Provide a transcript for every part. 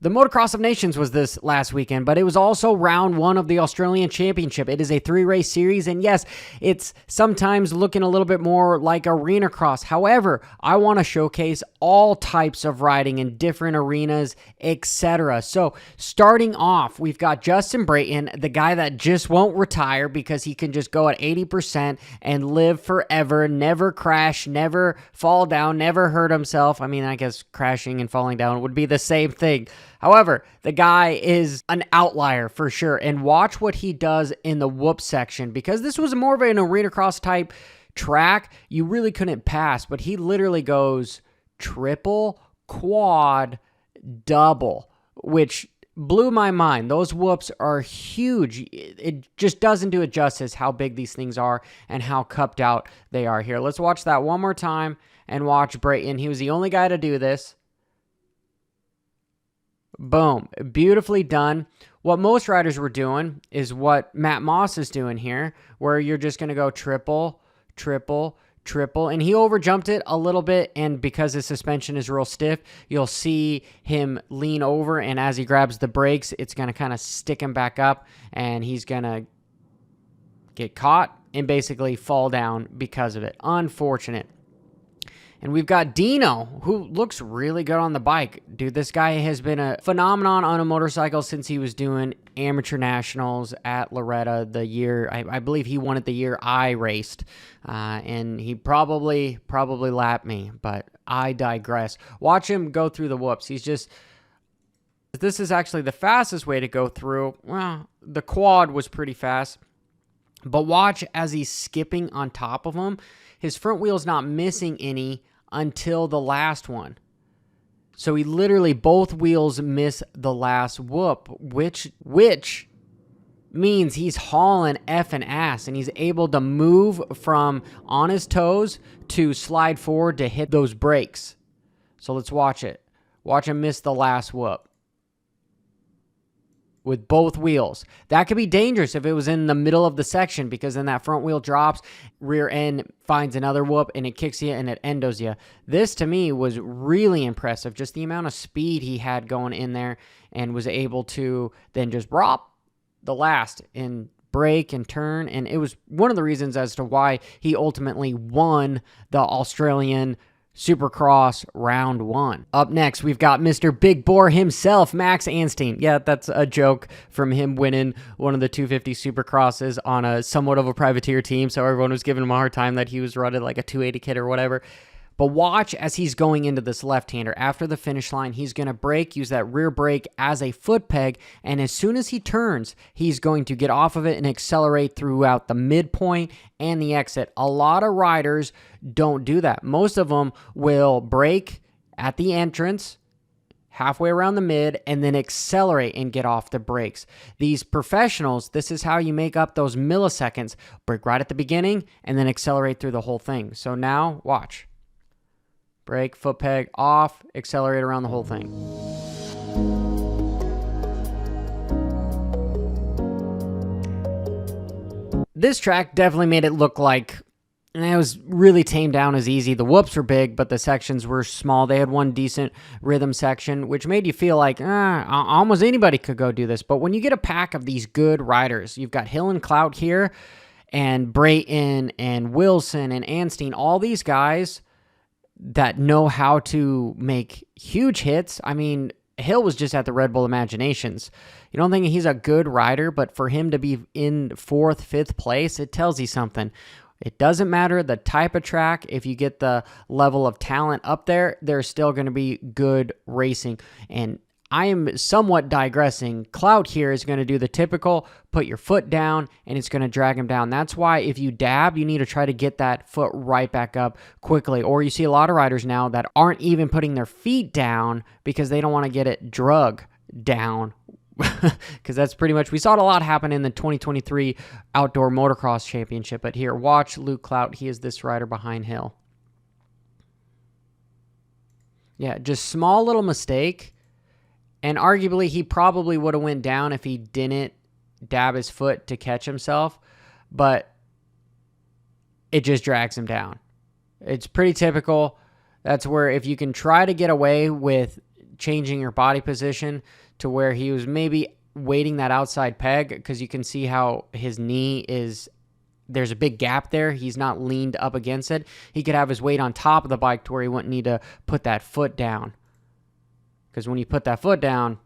The Motocross of Nations was this last weekend, but it was also round one of the Australian Championship. It is a 3-race series, and yes, it's sometimes looking a little bit more like arena cross. However, I want to showcase all types of riding in different arenas, etc. So starting off, we've got Justin Brayton, the guy that just won't retire because he can just go at 80% and live forever, never crash, never fall down, never hurt himself. I mean, I guess crashing and falling down would be the same thing. However, the guy is an outlier for sure. And watch what he does in the whoop section, because this was more of an arena cross type track. You really couldn't pass, but he literally goes triple, quad, double, which blew my mind. Those whoops are huge. It just doesn't do it justice how big these things are and how cupped out they are here. Let's watch that one more time and watch Brayton. He was the only guy to do this. Boom. Beautifully done. What most riders were doing is what Matt Moss is doing here, where you're just going to go triple, triple, triple, and he overjumped it a little bit, and because his suspension is real stiff, you'll see him lean over, and as he grabs the brakes, it's going to kind of stick him back up, and he's going to get caught and basically fall down because of it. Unfortunate. And we've got Dino, who looks really good on the bike. Dude, this guy has been a phenomenon on a motorcycle since he was doing amateur nationals at Loretta the year, I believe he won it the year I raced. And he probably lapped me, but I digress. Watch him go through the whoops. This is actually the fastest way to go through. Well, the quad was pretty fast. But watch as he's skipping on top of him. His front wheel's not missing any until the last one. So he literally, both wheels miss the last whoop, which means he's hauling effing ass, and he's able to move from on his toes to slide forward to hit those brakes. So let's watch it. Watch him miss the last whoop with both wheels. That could be dangerous if it was in the middle of the section, because then that front wheel drops, rear end finds another whoop, and it kicks you and it endos you. This, to me, was really impressive. Just the amount of speed he had going in there, and was able to then just drop the last and brake and turn. And it was one of the reasons as to why he ultimately won the Australian Supercross round one. Up next, we've got Mr. Big Bore himself, Max Anstine. Yeah, that's a joke from him winning one of the 250 Supercrosses on a somewhat of a privateer team, so everyone was giving him a hard time that he was running like a 280 kit or whatever. But watch as he's going into this left-hander. After the finish line, he's going to brake, use that rear brake as a foot peg, and as soon as he turns, he's going to get off of it and accelerate throughout the midpoint and the exit. A lot of riders don't do that. Most of them will brake at the entrance, halfway around the mid, and then accelerate and get off the brakes. These professionals, this is how you make up those milliseconds. Brake right at the beginning and then accelerate through the whole thing. So now, watch. Brake, foot peg, off, accelerate around the whole thing. This track definitely made it look like it was really tamed down as easy. The whoops were big, but the sections were small. They had one decent rhythm section, which made you feel like almost anybody could go do this. But when you get a pack of these good riders, you've got Hill and Clout here, and Brayton and Wilson and Anstine, all these guys that know how to make huge hits. I mean, Hill was just at the Red Bull Imaginations. You don't think he's a good rider, but for him to be in 4th, 5th place, it tells you something. It doesn't matter the type of track. If you get the level of talent up there, there's still going to be good racing. And I am somewhat digressing. Clout here is going to do the typical, put your foot down, and it's going to drag him down. That's why if you dab, you need to try to get that foot right back up quickly. Or you see a lot of riders now that aren't even putting their feet down because they don't want to get it drug down. Because that's pretty much, we saw it a lot happen in the 2023 Outdoor Motocross Championship. But here, watch Luke Clout. He is this rider behind Hill. Yeah, just small little mistake. And arguably, he probably would have went down if he didn't dab his foot to catch himself. But it just drags him down. It's pretty typical. That's where if you can try to get away with changing your body position to where he was maybe weighting that outside peg, because you can see how his knee is, there's a big gap there. He's not leaned up against it. He could have his weight on top of the bike to where he wouldn't need to put that foot down. Because when you put that foot down,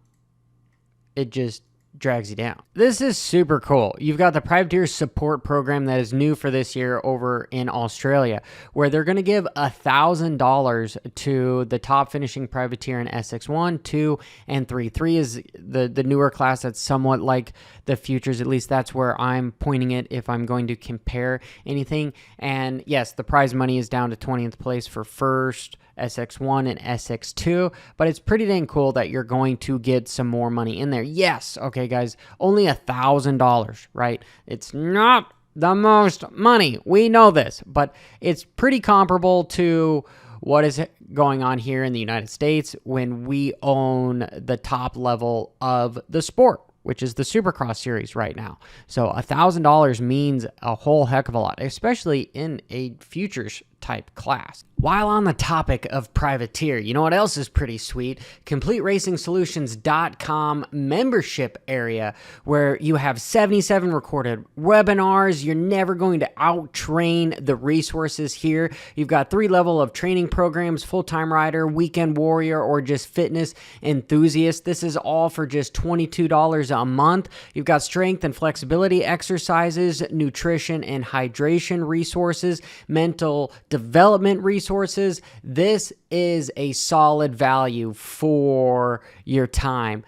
it just drags you down. This is super cool. You've got the Privateer support program that is new for this year over in Australia, where they're going to give $1,000 to the top finishing privateer in SX1, 2, and 3. 3 is the newer class that's somewhat like the Futures. At least that's where I'm pointing it if I'm going to compare anything. And yes, the prize money is down to 20th place for first, SX1 and SX2, but it's pretty dang cool that you're going to get some more money in there. Yes, okay guys, only $1,000, right? It's not the most money, we know this, but it's pretty comparable to what is going on here in the United States when we own the top level of the sport, which is the Supercross series right now. So $1,000 means a whole heck of a lot, especially in a Futures type class. While on the topic of privateer, you know what else is pretty sweet? CompleteRacingSolutions.com membership area, where you have 77 recorded webinars. You're never going to out-train the resources here. You've got 3 levels of training programs: full-time rider, weekend warrior, or just fitness enthusiast. This is all for just $22 a month. You've got strength and flexibility exercises, nutrition and hydration resources, mental development resources. This is a solid value for your time.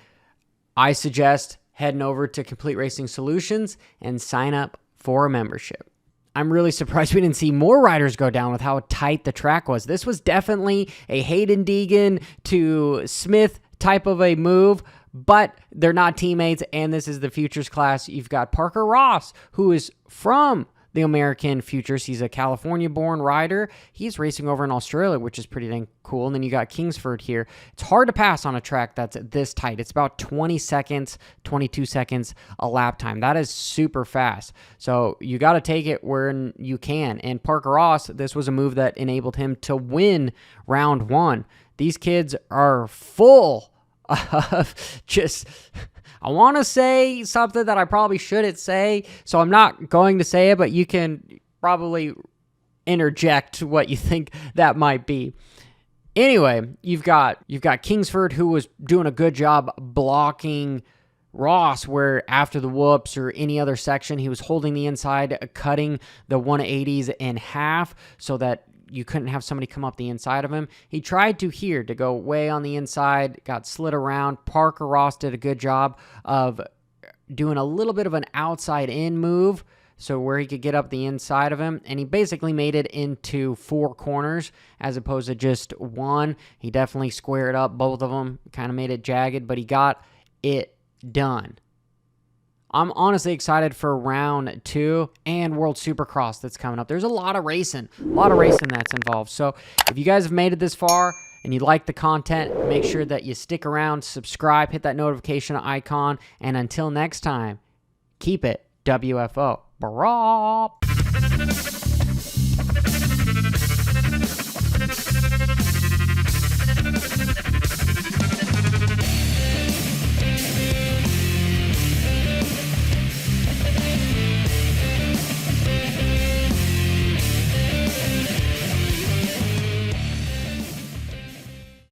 I suggest heading over to Complete Racing Solutions and sign up for a membership. I'm really surprised we didn't see more riders go down with how tight the track was. This was definitely a Hayden Deegan to Smith type of a move, but they're not teammates, and this is the Futures class. You've got Parker Ross, who is from the American Futures. He's a California-born rider. He's racing over in Australia, which is pretty dang cool. And then you got Kingsford here. It's hard to pass on a track that's this tight. It's about 20 seconds, 22 seconds a lap time. That is super fast. So you got to take it where you can. And Parker Ross, this was a move that enabled him to win round 1. These kids are full of just... I want to say something that I probably shouldn't say, so I'm not going to say it, but you can probably interject what you think that might be. Anyway, you've got Kingsford, who was doing a good job blocking Ross, where after the whoops or any other section, he was holding the inside, cutting the 180s in half so that you couldn't have somebody come up the inside of him. He tried to go way on the inside, got slid around. Parker Ross did a good job of doing a little bit of an outside in move, so where he could get up the inside of him, and he basically made it into 4 corners as opposed to just one. He definitely squared up both of them, kind of made it jagged, but he got it done. I'm honestly excited for round 2 and World Supercross that's coming up. There's a lot of racing that's involved. So if you guys have made it this far and you like the content, make sure that you stick around, subscribe, hit that notification icon, and until next time, keep it WFO. Brah.